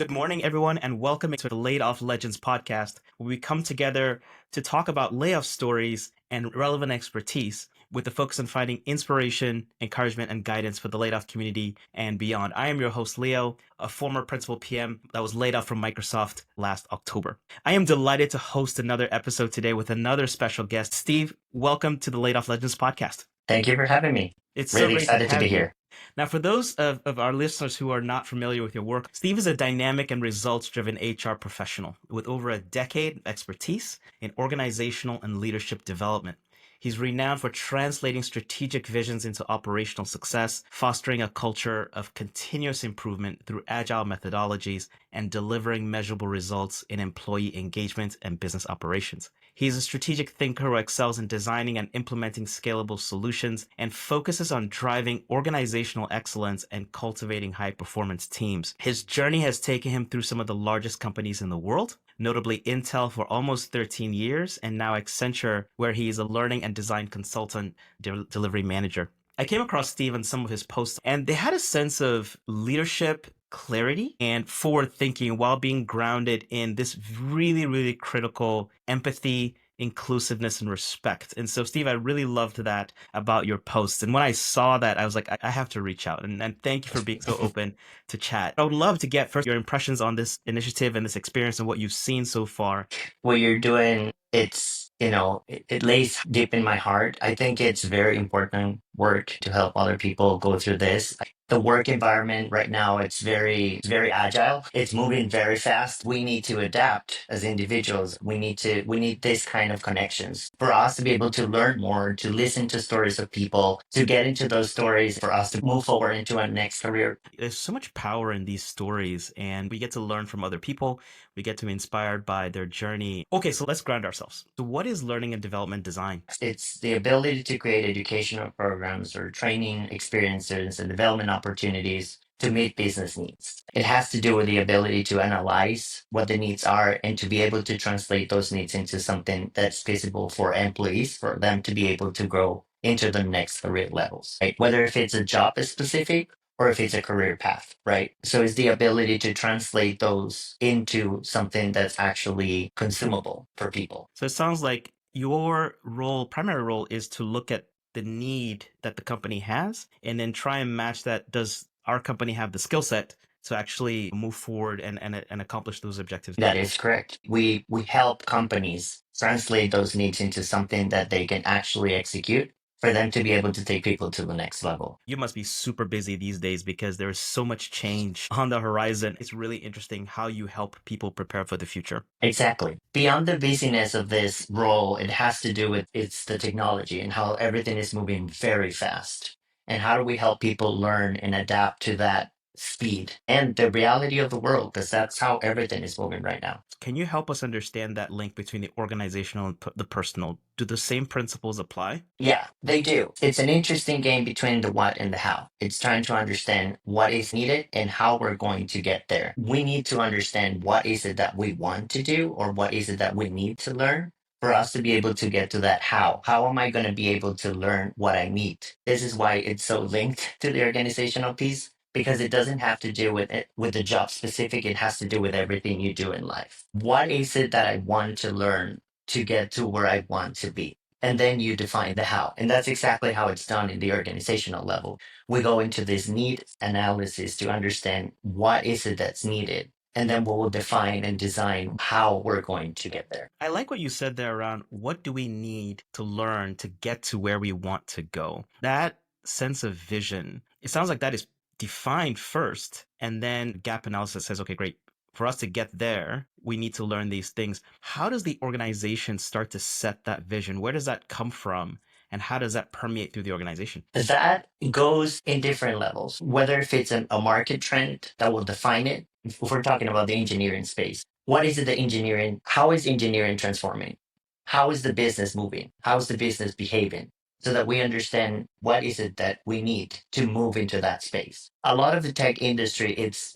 Good morning, everyone, and welcome to the Laid Off Legends podcast, where we come together to talk about layoff stories and relevant expertise with the focus on finding inspiration, encouragement, and guidance for the laid off community and beyond. I am your host, Leo, a former principal PM that was laid off from Microsoft last October. I am delighted to host another episode today with another special guest. Steve, welcome to the Laid Off Legends podcast. Thank you for having me. It's so Really great to excited to have be you. here. Now, for those of our listeners who are not familiar with your work, Steve is a dynamic and results-driven HR professional with over a decade of expertise in organizational and leadership development. He's renowned for translating strategic visions into operational success, fostering a culture of continuous improvement through agile methodologies, and delivering measurable results in employee engagement and business operations. He is a strategic thinker who excels in designing and implementing scalable solutions and focuses on driving organizational excellence and cultivating high-performance teams. His journey has taken him through some of the largest companies in the world, notably Intel for almost 13 years, and now Accenture, where he is a learning and design consultant delivery manager. I came across Steve on some of his posts, and they had a sense of leadership, clarity, and forward thinking while being grounded in this really, really critical empathy, inclusiveness, and respect. And so, Steve, I really loved that about your posts. And when I saw that, I was like, I have to reach out. And thank you for being so open to chat. I would love to get first your impressions on this initiative and this experience and what you've seen so far. What you're doing, it lays deep in my heart. I think it's very important work to help other people go through this. The work environment right now, it's very agile. It's moving very fast. We need to adapt as individuals. We need this kind of connections for us to be able to learn more, to listen to stories of people, to get into those stories, for us to move forward into our next career. There's so much power in these stories, and we get to learn from other people. We get to be inspired by their journey. Okay, so let's ground ourselves. So, what is learning and development design? It's the ability to create educational programs or training experiences and development opportunities to meet business needs. It has to do with the ability to analyze what the needs are and to be able to translate those needs into something that's feasible for employees, for them to be able to grow into the next career levels, right? Whether if it's a job specific or if it's a career path, right? So it's the ability to translate those into something that's actually consumable for people. So, it sounds like your role, primary role, is to look at the need that the company has and then try and match that. Does our company have the skill set to actually move forward and accomplish those objectives? That is correct. We help companies translate those needs into something that they can actually execute for them to be able to take people to the next level. You must be super busy these days because there's so much change on the horizon. It's really interesting how you help people prepare for the future. Exactly. Beyond the busyness of this role, it has to do with it's the technology and how everything is moving very fast. And how do we help people learn and adapt to that speed and the reality of the world? Because that's how everything is moving right now. Can you help us understand that link between the organizational and the personal? Do the same principles apply? Yeah, they do. It's an interesting game between the what and the how. It's trying to understand what is needed and how we're going to get there. We need to understand what is it that we want to do or what is it that we need to learn for us to be able to get to that how. How am I going to be able to learn what I need? This is why it's so linked to the organizational piece because it doesn't have to do with it with the job specific. It has to do with everything you do in life. What is it that I want to learn to get to where I want to be? And then you define the how. And that's exactly how it's done in the organizational level. We go into this need analysis to understand what is it that's needed. And then we will define and design how we're going to get there. I like what you said there around what do we need to learn to get to where we want to go. That sense of vision, it sounds like that is defined first, and then gap analysis says, okay, great. For us to get there, we need to learn these things. How does the organization start to set that vision? Where does that come from? And how does that permeate through the organization? That goes in different levels, whether if it's a market trend that will define it. If we're talking about the engineering space, what is it the engineering? How is engineering transforming? How is the business moving? How is the business behaving? So that we understand what is it that we need to move into that space. A lot of the tech industry, it's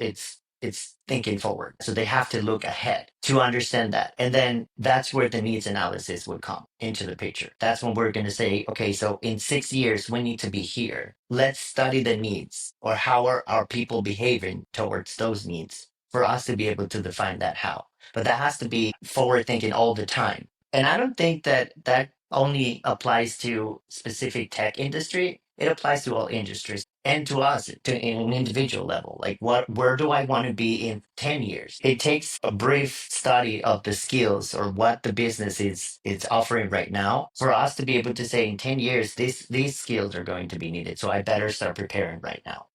thinking forward. So they have to look ahead to understand that. And then that's where the needs analysis would come into the picture. That's when we're going to say, okay, so in 6 years, we need to be here. Let's study the needs or how are our people behaving towards those needs for us to be able to define that how. But that has to be forward thinking all the time. And I don't think that that only applies to specific tech industry. It applies to all industries and to us to in an individual level. Like where do I want to be in 10 years? It takes a brief study of the skills or what the business is offering right now for us to be able to say in 10 years these skills are going to be needed. So I better start preparing right now.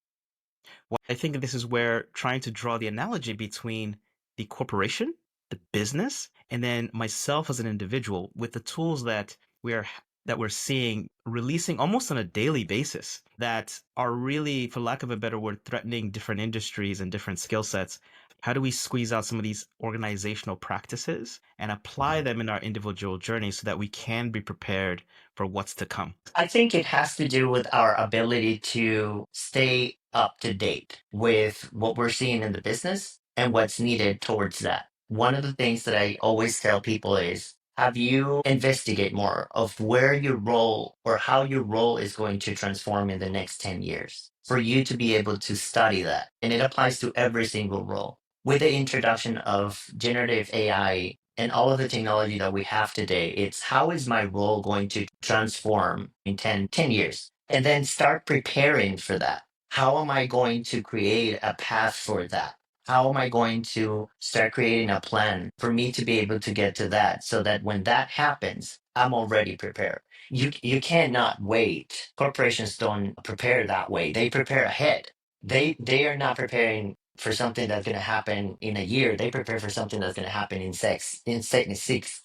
Well, I think this is where trying to draw the analogy between the corporation, the business, and then myself as an individual with the tools that we're seeing releasing almost on a daily basis that are really, for lack of a better word, threatening different industries and different skill sets. How do we squeeze out some of these organizational practices and apply them in our individual journey so that we can be prepared for what's to come? I think it has to do with our ability to stay up to date with what we're seeing in the business and what's needed towards that. One of the things that I always tell people is have you investigate more of where your role or how your role is going to transform in the next 10 years for you to be able to study that. And it applies to every single role. With the introduction of generative AI and all of the technology that we have today, it's how is my role going to transform in 10 years? And then start preparing for that. How am I going to create a path for that? How am I going to start creating a plan for me to be able to get to that so that when that happens, I'm already prepared? You cannot wait. Corporations don't prepare that way. They prepare ahead. They are not preparing for something that's going to happen in a year. They prepare for something that's going to happen in 6,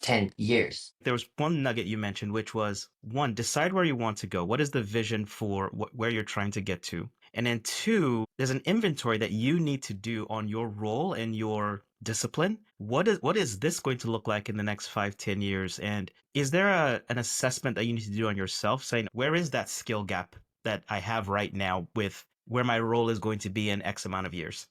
10 years. There was one nugget you mentioned, which was one, decide where you want to go. What is the vision for where you're trying to get to? And then two, there's an inventory that you need to do on your role and your discipline. What is this going to look like in the next 5, 10 years? And is there an assessment that you need to do on yourself saying, where is that skill gap that I have right now with where my role is going to be in X amount of years?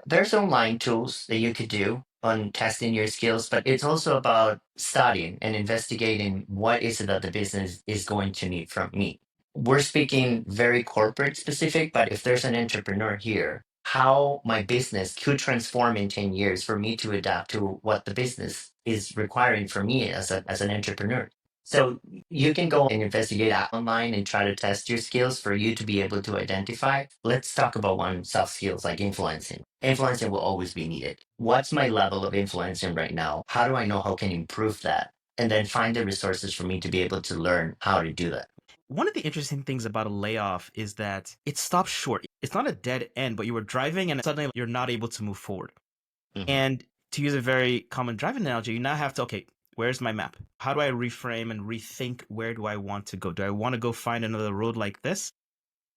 There's online tools that you could do on testing your skills, but it's also about studying and investigating what is it that the business is going to need from me. We're speaking very corporate specific, but if there's an entrepreneur here, how my business could transform in 10 years for me to adapt to what the business is requiring from me as an entrepreneur. So you can go and investigate online and try to test your skills for you to be able to identify. Let's talk about one soft skills like influencing. Influencing will always be needed. What's my level of influencing right now? How do I know how I can improve that? And then find the resources for me to be able to learn how to do that. One of the interesting things about a layoff is that it stops short. It's not a dead end, but you were driving and suddenly you're not able to move forward. Mhm. And to use a very common driving analogy, you now have to, okay, where's my map? How do I reframe and rethink where do I want to go? Do I want to go find another road like this?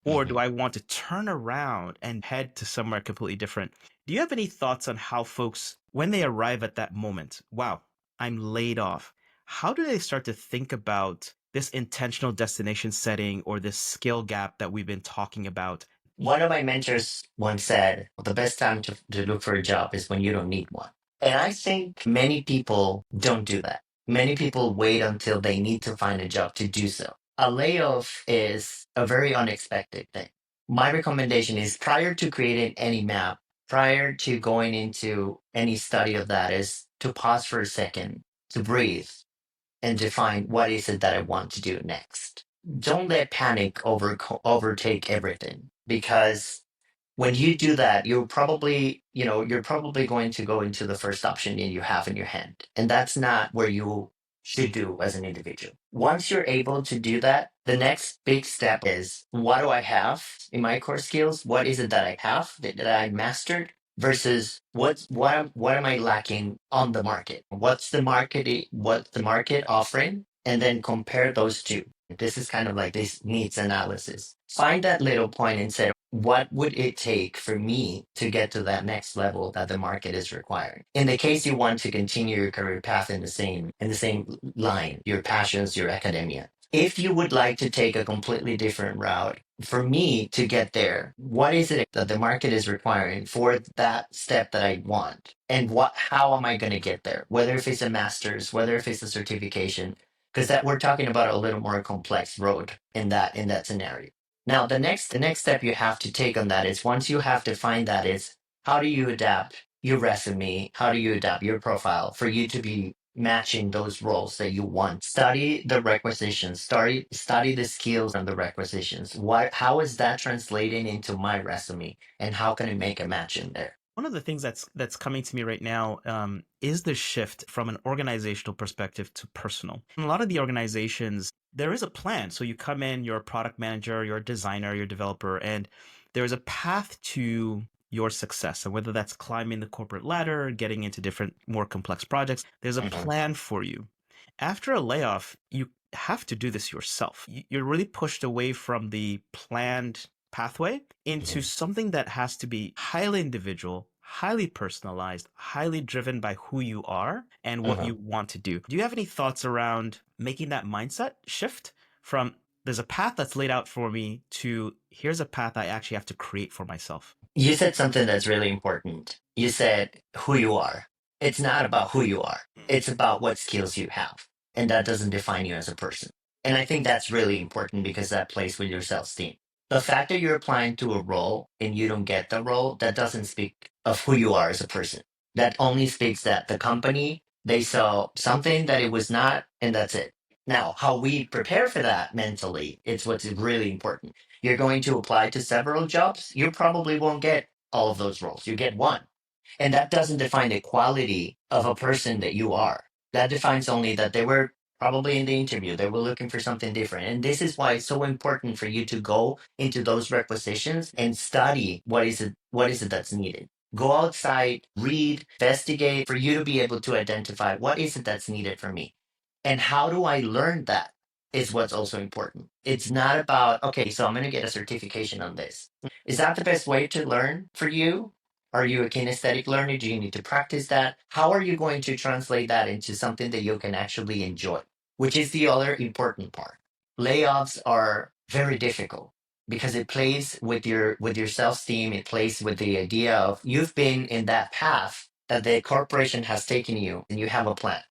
Or do Mhm. I want to turn around and head to somewhere completely different? Do you have any thoughts on how folks, when they arrive at that moment, wow, I'm laid off, how do they start to think about this intentional destination setting or this skill gap that we've been talking about? One of my mentors once said, the best time to look for a job is when you don't need one. And I think many people don't do that. Many people wait until they need to find a job to do so. A layoff is a very unexpected thing. My recommendation is prior to creating any map, prior to going into any study of that, is to pause for a second, to breathe, and define what is it that I want to do next. Don't let panic overtake everything because when you do that, you're probably going to go into the first option that you have in your hand. And that's not where you should do as an individual. Once you're able to do that, the next big step is what do I have in my core skills? What is it that I have that I mastered? Versus what am I lacking on the market? What's the market offering? And then compare those two. This is kind of like this needs analysis. Find that little point and say, what would it take for me to get to that next level that the market is requiring? In the case you want to continue your career path in the same line, your passions, your academia. If you would like to take a completely different route, for me to get there, what is it that the market is requiring for that step that I want? And how am I going to get there? Whether if it's a master's, whether if it's a certification, because that we're talking about a little more complex road in that scenario. Now, the next step you have to take on that is once you have to find that is how do you adapt your resume, how do you adapt your profile for you to be matching those roles that you want. Study the requisitions, study the skills and the requisitions. How is that translating into my resume, and how can I make a match in there? One of the things that's coming to me right now is the shift from an organizational perspective to personal. In a lot of the organizations, there is a plan. So you come in, you're a product manager, you're a designer, you're a developer, and there is a path to your success. And whether that's climbing the corporate ladder, getting into different, more complex projects, there's a Mhm. plan for you. After a layoff, you have to do this yourself. You're really pushed away from the planned pathway into Mhm. something that has to be highly individual, highly personalized, highly driven by who you are and what Mhm. you want to do. Do you have any thoughts around making that mindset shift from there's a path that's laid out for me to here's a path I actually have to create for myself? You said something that's really important. You said who you are. It's not about who you are. It's about what skills you have. And that doesn't define you as a person. And I think that's really important because that plays with your self-esteem. The fact that you're applying to a role and you don't get the role, that doesn't speak of who you are as a person. That only speaks that the company, they saw something that it was not, and that's it. Now, how we prepare for that mentally, it's what's really important. You're going to apply to several jobs, you probably won't get all of those roles. You get one. And that doesn't define the quality of a person that you are. That defines only that they were probably in the interview, they were looking for something different. And this is why it's so important for you to go into those requisitions and study what is it that's needed. Go outside, read, investigate for you to be able to identify what is it that's needed for me. And how do I learn that is what's also important. It's not about, okay, so I'm going to get a certification on this. Is that the best way to learn for you? Are you a kinesthetic learner? Do you need to practice that? How are you going to translate that into something that you can actually enjoy? Which is the other important part. Layoffs are very difficult because it plays with your self-esteem, it plays with the idea of you've been in that path that the corporation has taken you and you have a plan.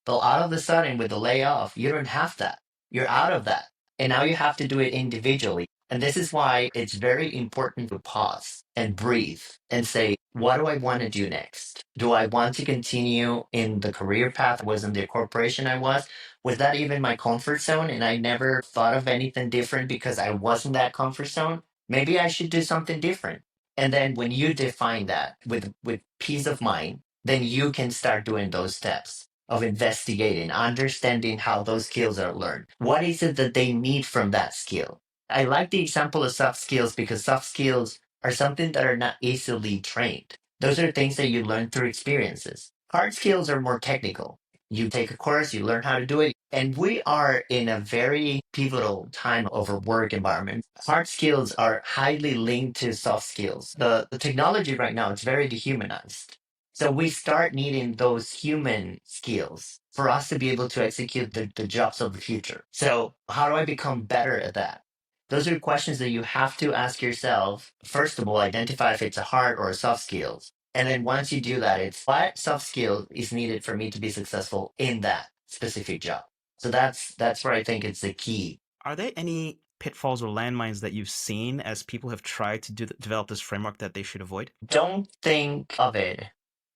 But all of a sudden, with the layoff, you don't have that. You're out of that. And now you have to do it individually. And this is why it's very important to pause and breathe and say, what do I want to do next? Do I want to continue in the career path I was in the corporation I was? Was that even my comfort zone? And I never thought of anything different because I wasn't that comfort zone. Maybe I should do something different. And then when you define that with peace of mind, then you can start doing those steps of investigating, understanding how those skills are learned. What is it that they need from that skill? I like the example of soft skills because soft skills are something that are not easily trained. Those are things that you learn through experiences. Hard skills are more technical. You take a course, you learn how to do it. And we are in a very pivotal time of a work environment. Hard skills are highly linked to soft skills. The technology right now is very dehumanized. So we start needing those human skills for us to be able to execute the jobs of the future. So how do I become better at that? Those are questions that you have to ask yourself. First of all, identify if it's a hard or a soft skills. And then once you do that, it's what soft skill is needed for me to be successful in that specific job. So that's where I think it's the key. Are there any pitfalls or landmines that you've seen as people have tried to develop this framework that they should avoid? Don't think of it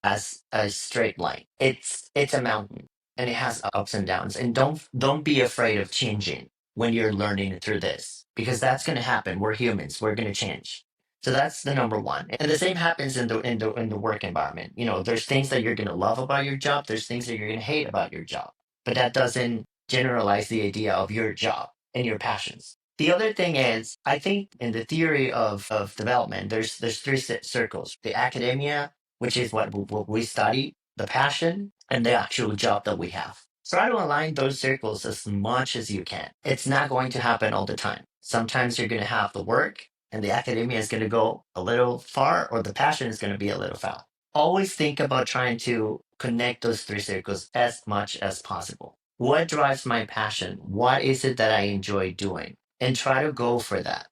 as a straight line. It's a mountain and it has ups and downs. And don't be afraid of changing when you're learning through this because that's going to happen. We're humans. We're going to change. So that's the number one. And the same happens in the work environment. There's things that you're going to love about your job. There's things that you're going to hate about your job. But that doesn't generalize the idea of your job and your passions. The other thing is, I think in the theory of development, there's three circles: the academia, which is what we study, the passion, and the actual job that we have. Try to align those circles as much as you can. It's not going to happen all the time. Sometimes you're going to have the work, and the academia is going to go a little far, or the passion is going to be a little far. Always think about trying to connect those three circles as much as possible. What drives my passion? What is it that I enjoy doing? And try to go for that.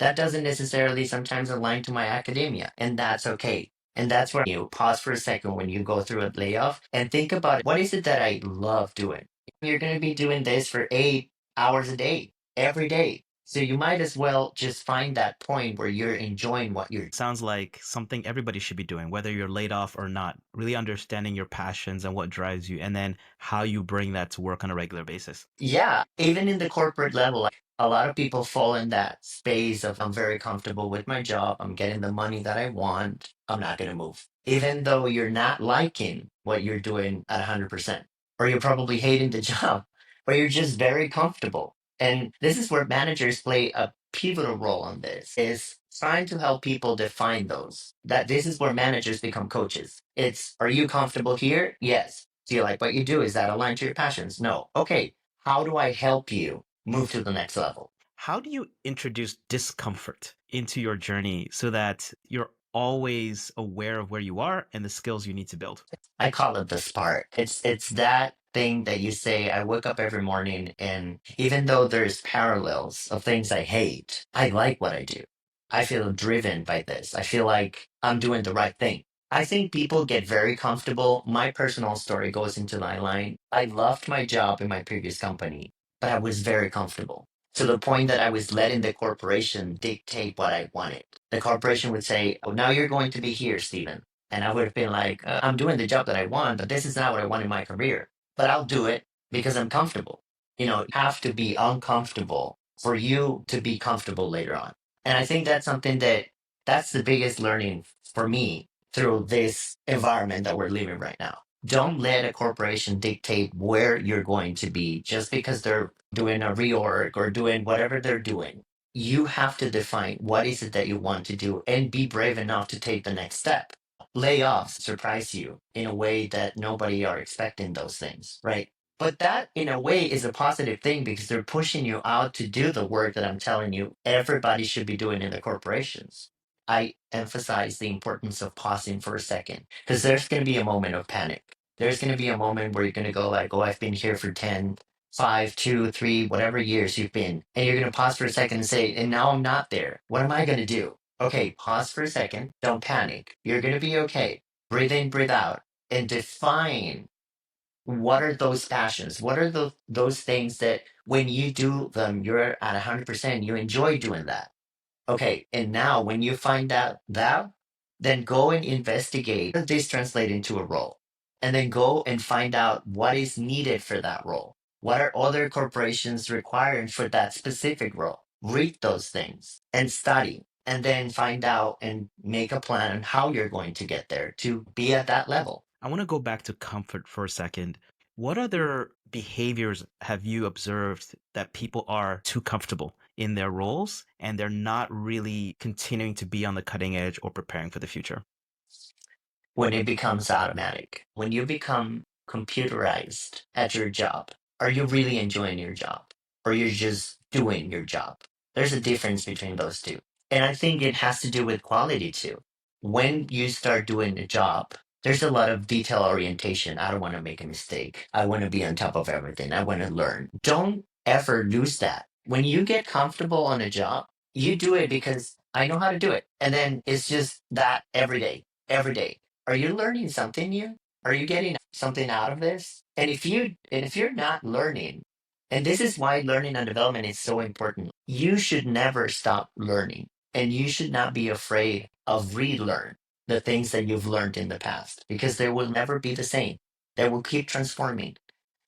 That doesn't necessarily sometimes align to my academia, and that's okay. And that's where you pause for a second when you go through a layoff and think about what is it that I love doing? You're going to be doing this for 8 hours a day, every day. So you might as well just find that point where you're enjoying what you're. Sounds like something everybody should be doing, whether you're laid off or not. Really understanding your passions and what drives you, and then how you bring that to work on a regular basis. Yeah, even in the corporate level, like, a lot of people fall in that space of I'm very comfortable with my job, I'm getting the money that I want, I'm not going to move. Even though you're not liking what you're doing at 100%, or you're probably hating the job, but you're just very comfortable. And this is where managers play a pivotal role on this, is trying to help people define those. That this is where managers become coaches. It's, are you comfortable here? Yes. Do you like what you do? Is that aligned to your passions? No. Okay. How do I help you move to the next level? How do you introduce discomfort into your journey so that you're always aware of where you are and the skills you need to build? I call it the spark. It's that thing that you say, I wake up every morning and even though there's parallels of things I hate, I like what I do. I feel driven by this. I feel like I'm doing the right thing. I think people get very comfortable. My personal story goes into my line. I loved my job in my previous company, but I was very comfortable to the point that I was letting the corporation dictate what I wanted. The corporation would say, oh, now you're going to be here, Steven. And I would have been like, I'm doing the job that I want, but this is not what I want in my career. But I'll do it because I'm comfortable. You have to be uncomfortable for you to be comfortable later on. And I think that's something that's the biggest learning for me through this environment that we're living right now. Don't let a corporation dictate where you're going to be just because they're doing a reorg or doing whatever they're doing. You have to define what is it that you want to do and be brave enough to take the next step. Layoffs surprise you in a way that nobody are expecting those things, right? But that in a way is a positive thing because they're pushing you out to do the work that I'm telling you everybody should be doing in the corporations. I emphasize the importance of pausing for a second because there's going to be a moment of panic. There's going to be a moment where you're going to go like, oh, I've been here for 10, 5, 2, 3, whatever years you've been. And you're going to pause for a second and say, and now I'm not there. What am I going to do? Okay, pause for a second. Don't panic. You're going to be okay. Breathe in, breathe out, and define what are those passions? What are those things that when you do them, you're at 100%, you enjoy doing that. Okay, and now when you find out that, then go and investigate how does this translate into a role? And then go and find out what is needed for that role. What are other corporations requiring for that specific role? Read those things and study, and then find out and make a plan on how you're going to get there to be at that level. I want to go back to comfort for a second. What other behaviors have you observed that people are too comfortable in their roles and they're not really continuing to be on the cutting edge or preparing for the future? When it becomes automatic, when you become computerized at your job, are you really enjoying your job? Or you're just doing your job? There's a difference between those two. And I think it has to do with quality too. When you start doing a job, there's a lot of detail orientation. I don't want to make a mistake. I want to be on top of everything. I want to learn. Don't ever lose that. When you get comfortable on a job, you do it because I know how to do it. And then it's just that every day, every day. Are you learning something new? Are you getting something out of this? And if you're not learning, and this is why learning and development is so important, you should never stop learning. And you should not be afraid of relearn the things that you've learned in the past because they will never be the same. They will keep transforming.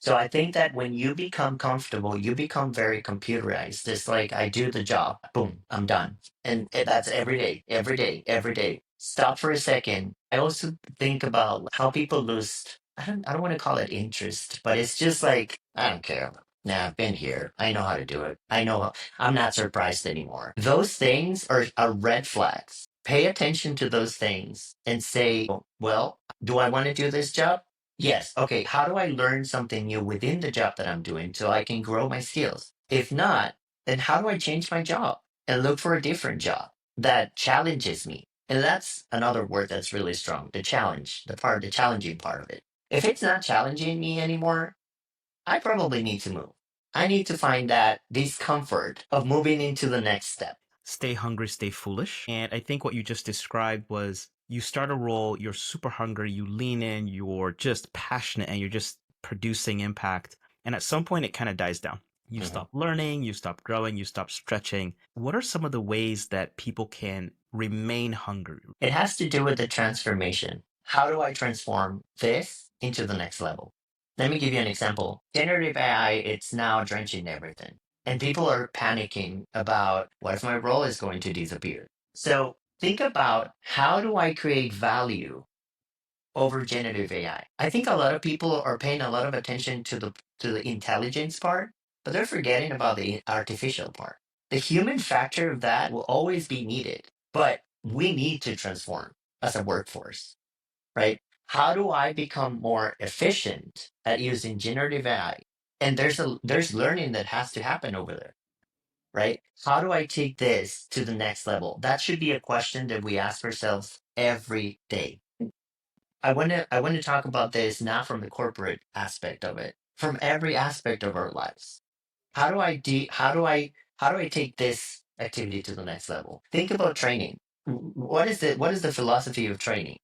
So I think that when you become comfortable, you become very computerized. It's like I do the job, boom, I'm done. And that's every day, every day, every day. Stop for a second. I also think about how people lose. I don't want to call it interest, but it's just like I don't care. Nah, I've been here. I know how to do it. I know I'm not surprised anymore. Those things are red flags. Pay attention to those things and say, well, do I want to do this job? Yes. Okay. How do I learn something new within the job that I'm doing so I can grow my skills? If not, then how do I change my job and look for a different job that challenges me? And that's another word that's really strong, the challenge, the challenging part of it. If it's not challenging me anymore, I probably need to move. I need to find that discomfort of moving into the next step. Stay hungry, stay foolish. And I think what you just described was you start a role, you're super hungry, you lean in, you're just passionate, and you're just producing impact. And at some point, it kind of dies down. You Mhm. stop learning, you stop growing, you stop stretching. What are some of the ways that people can remain hungry? It has to do with the transformation. How do I transform this into the next level? Let me give you an example. Generative AI, it's now drenching everything. And people are panicking about what if my role is going to disappear? So think about how do I create value over generative AI? I think a lot of people are paying a lot of attention to the intelligence part, but they're forgetting about the artificial part. The human factor of that will always be needed, but we need to transform as a workforce, right? How do I become more efficient at using generative AI? And there's learning that has to happen over there, right? How do I take this to the next level? That should be a question that we ask ourselves every day. I want to talk about this not from the corporate aspect of it, from every aspect of our lives. How do I take this activity to the next level? Think about training. What is the philosophy of training?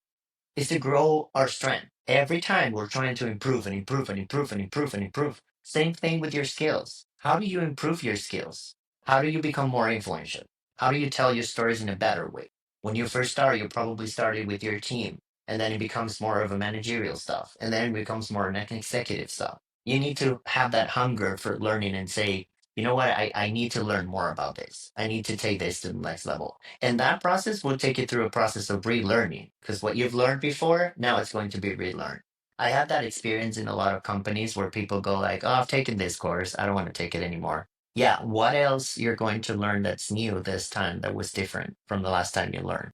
Is to grow our strength. Every time we're trying to improve and improve and improve and improve and improve. Same thing with your skills. How do you improve your skills? How do you become more influential? How do you tell your stories in a better way? When you first start, you probably started with your team, and then it becomes more of a managerial stuff, and then it becomes more an executive stuff. You need to have that hunger for learning and say, you know what, I need to learn more about this. I need to take this to the next level. And that process will take you through a process of relearning because what you've learned before, now it's going to be relearned. I have that experience in a lot of companies where people go like, "Oh, I've taken this course. I don't want to take it anymore." Yeah, what else you're going to learn that's new this time that was different from the last time you learned?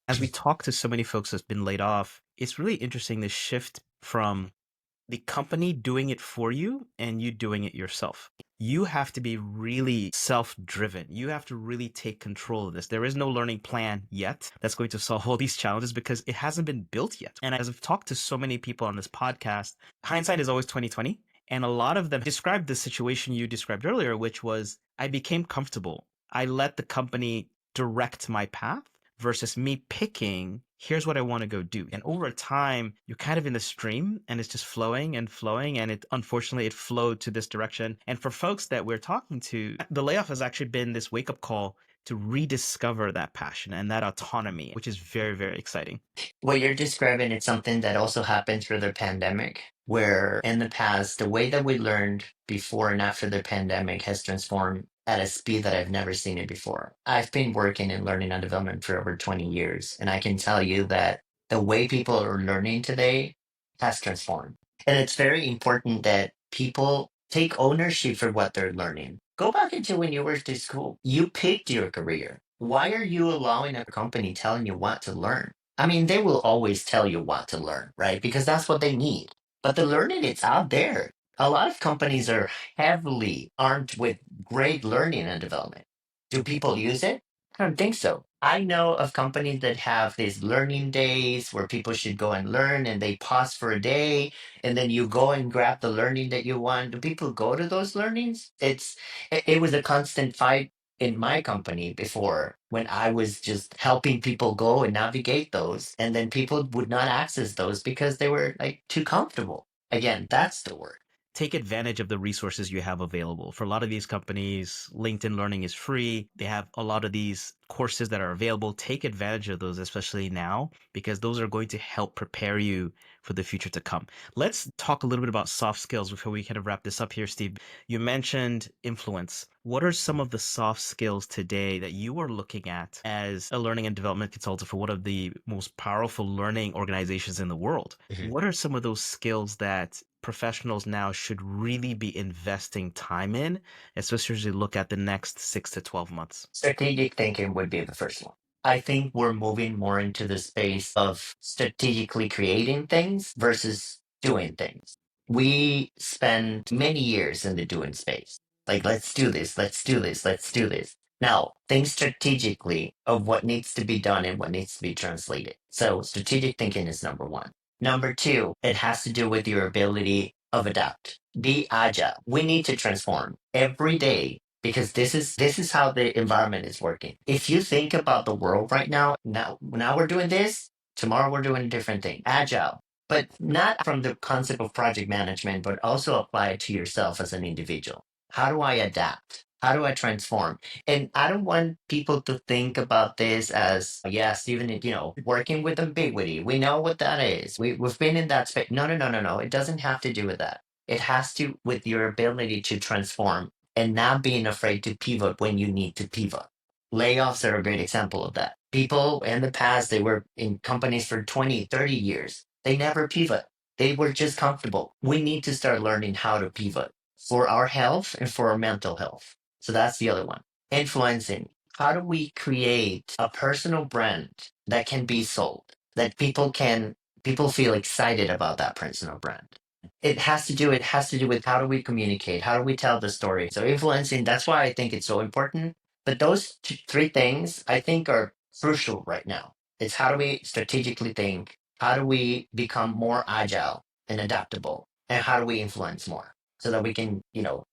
As we talk to so many folks that's been laid off, it's really interesting this shift from the company doing it for you and you doing it yourself. You have to be really self driven. You have to really take control of this. There is no learning plan yet that's going to solve all these challenges because it hasn't been built yet. And as I've talked to so many people on this podcast, hindsight is always 2020. And a lot of them described the situation you described earlier, which was I became comfortable. I let the company direct my path versus me picking, here's what I want to go do. And over time, you're kind of in the stream and it's just flowing and flowing. And it unfortunately it flowed to this direction. And for folks that we're talking to, the layoff has actually been this wake up call to rediscover that passion and that autonomy, which is very, very exciting. What you're describing is something that also happened through the pandemic, where in the past, the way that we learned before and after the pandemic has transformed at a speed that I've never seen it before. I've been working in learning and development for over 20 years, and I can tell you that the way people are learning today has transformed. And it's very important that people take ownership for what they're learning. Go back into when you were to school. You picked your career. Why are you allowing a company telling you what to learn? I mean, they will always tell you what to learn, right? Because that's what they need. But the learning, it's out there. A lot of companies are heavily armed with great learning and development. Do people use it? I don't think so. I know of companies that have these learning days where people should go and learn and they pause for a day and then you go and grab the learning that you want. Do people go to those learnings? It was a constant fight in my company before when I was just helping people go and navigate those, and then people would not access those because they were like too comfortable. Again, that's the word. Take advantage of the resources you have available. For a lot of these companies, LinkedIn Learning is free. They have a lot of these courses that are available. Take advantage of those, especially now, because those are going to help prepare you for the future to come. Let's talk a little bit about soft skills before we kind of wrap this up here, Steve. You mentioned influence. What are some of the soft skills today that you are looking at as a learning and development consultant for one of the most powerful learning organizations in the world? Mhm. What are some of those skills that professionals now should really be investing time in, especially as you look at the next 6 to 12 months? Strategic thinking would be the first one. I think we're moving more into the space of strategically creating things versus doing things. We spend many years in the doing space. Like, let's do this, let's do this, let's do this. Now, think strategically of what needs to be done and what needs to be translated. So, strategic thinking is number one. Number two, it has to do with your ability of adapt. Be agile. We need to transform every day because this is how the environment is working. If you think about the world right now, now we're doing this, tomorrow we're doing a different thing. Agile. but not from the concept of project management, but also apply it to yourself as an individual. How do I adapt? How do I transform? And I don't want people to think about this as, yeah, Stephen, working with ambiguity. We know what that is. We've been in that space. No, no, no, no, no. It doesn't have to do with that. It has to with your ability to transform and not being afraid to pivot when you need to pivot. Layoffs are a great example of that. People in the past, they were in companies for 20, 30 years. They never pivot. They were just comfortable. We need to start learning how to pivot for our health and for our mental health. So that's the other one. Influencing. How do we create a personal brand that can be sold, that people feel excited about that personal brand? It has to do with how do we communicate? How do we tell the story? So influencing, that's why I think it's so important. But those three things I think are crucial right now. It's how do we strategically think? How do we become more agile and adaptable? And how do we influence more so that we can,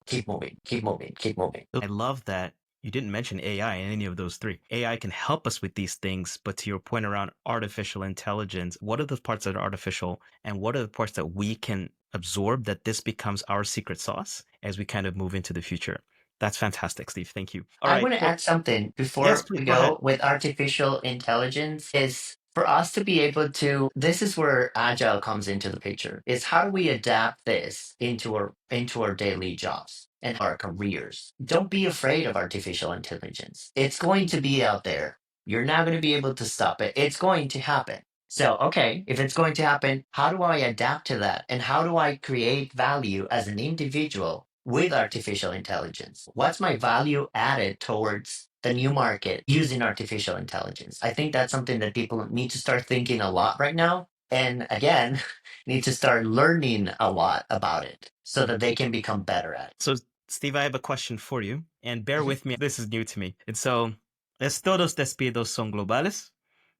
keep moving, keep moving, keep moving. I love that you didn't mention AI in any of those three. AI can help us with these things, but to your point around artificial intelligence, what are the parts that are artificial and what are the parts that we can absorb that this becomes our secret sauce as we kind of move into the future? That's fantastic, Steve. Thank you. All I right. want to So, add something yes, before please we go ahead. go with artificial intelligence is for us to be able to this is where agile comes into the picture. Is how do we adapt this into our daily jobs and our careers? Don't be afraid of artificial intelligence. It's going to be out there. You're not going to be able to stop it. It's going to happen. So, okay, if it's going to happen, how do I adapt to that? And how do I create value as an individual with artificial intelligence? What's my value added towards the new market using artificial intelligence? I think that's something that people need to start thinking a lot right now. And again, need to start learning a lot about it so that they can become better at it. So, Steve, I have a question for you, and bear with me. This is new to me. And so, todos despidos son globales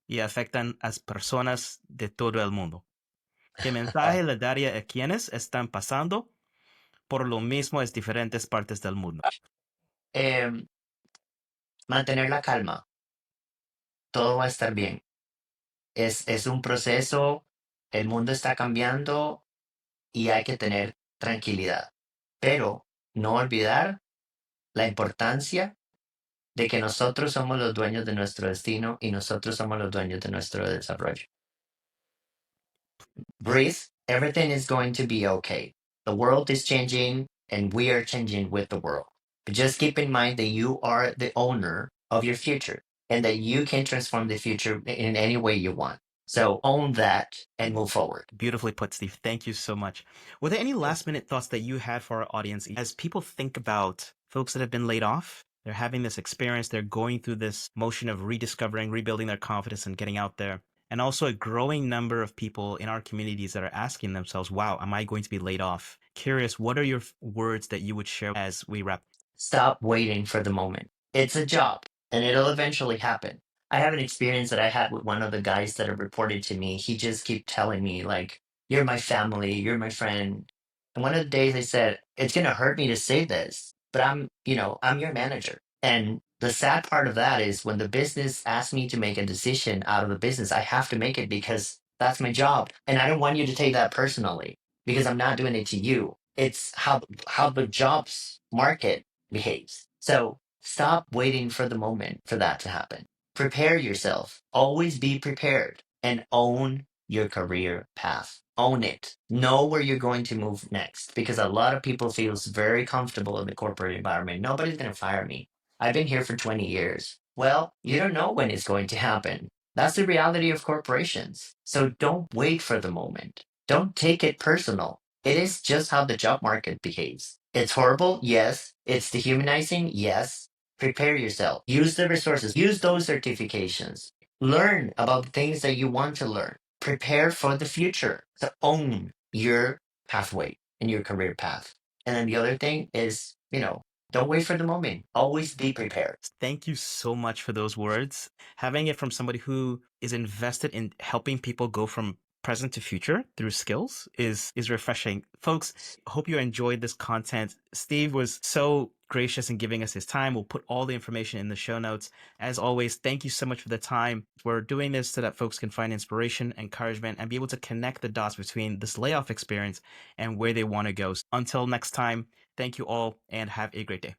y afectan a personas de todo el mundo. ¿Qué mensaje le daría a quienes están pasando por lo mismo en diferentes partes del mundo? Em, Mantener la calma, todo va a estar bien. Es un proceso, el mundo está cambiando y hay que tener tranquilidad, pero no olvidar la importancia de que nosotros somos los dueños de nuestro destino y nosotros somos los dueños de nuestro desarrollo. Breathe, everything is going to be okay. The world is changing and we are changing with the world. But just keep in mind that you are the owner of your future and that you can transform the future in any way you want. So own that and move forward. Beautifully put, Steve. Thank you so much. Were there any last minute thoughts that you had for our audience as people think about folks that have been laid off? They're having this experience, they're going through this motion of rediscovering, rebuilding their confidence, and getting out there. And also a growing number of people in our communities that are asking themselves, wow, am I going to be laid off? Curious, what are your words that you would share as we wrap? Stop waiting for the moment. It's a job and it'll eventually happen. I have an experience that I had with one of the guys that have reported to me. He just kept telling me, like, you're my family, you're my friend. And one of the days I said, it's going to hurt me to say this, but I'm your manager. And the sad part of that is when the business asks me to make a decision out of the business, I have to make it because that's my job. And I don't want you to take that personally because I'm not doing it to you. It's how the jobs market behaves. So stop waiting for the moment for that to happen. Prepare yourself. Always be prepared and own your career path. Own it. Know where you're going to move next because a lot of people feels very comfortable in the corporate environment. Nobody's going to fire me. I've been here for 20 years. Well, you don't know when it's going to happen. That's the reality of corporations. So don't wait for the moment. Don't take it personal. It is just how the job market behaves. It's horrible, yes. It's dehumanizing, yes. Prepare yourself. Use the resources. Use those certifications. Learn about the things that you want to learn. Prepare for the future. To own your pathway and your career path. And then the other thing is, don't wait for the moment. Always be prepared. Thank you so much for those words. Having it from somebody who is invested in helping people go from present to future through skills is refreshing. Folks, hope you enjoyed this content. Steve was so gracious in giving us his time. We'll put all the information in the show notes. As always, thank you so much for the time. We're doing this so that folks can find inspiration, encouragement, and be able to connect the dots between this layoff experience and where they want to go. Until next time, thank you all and have a great day.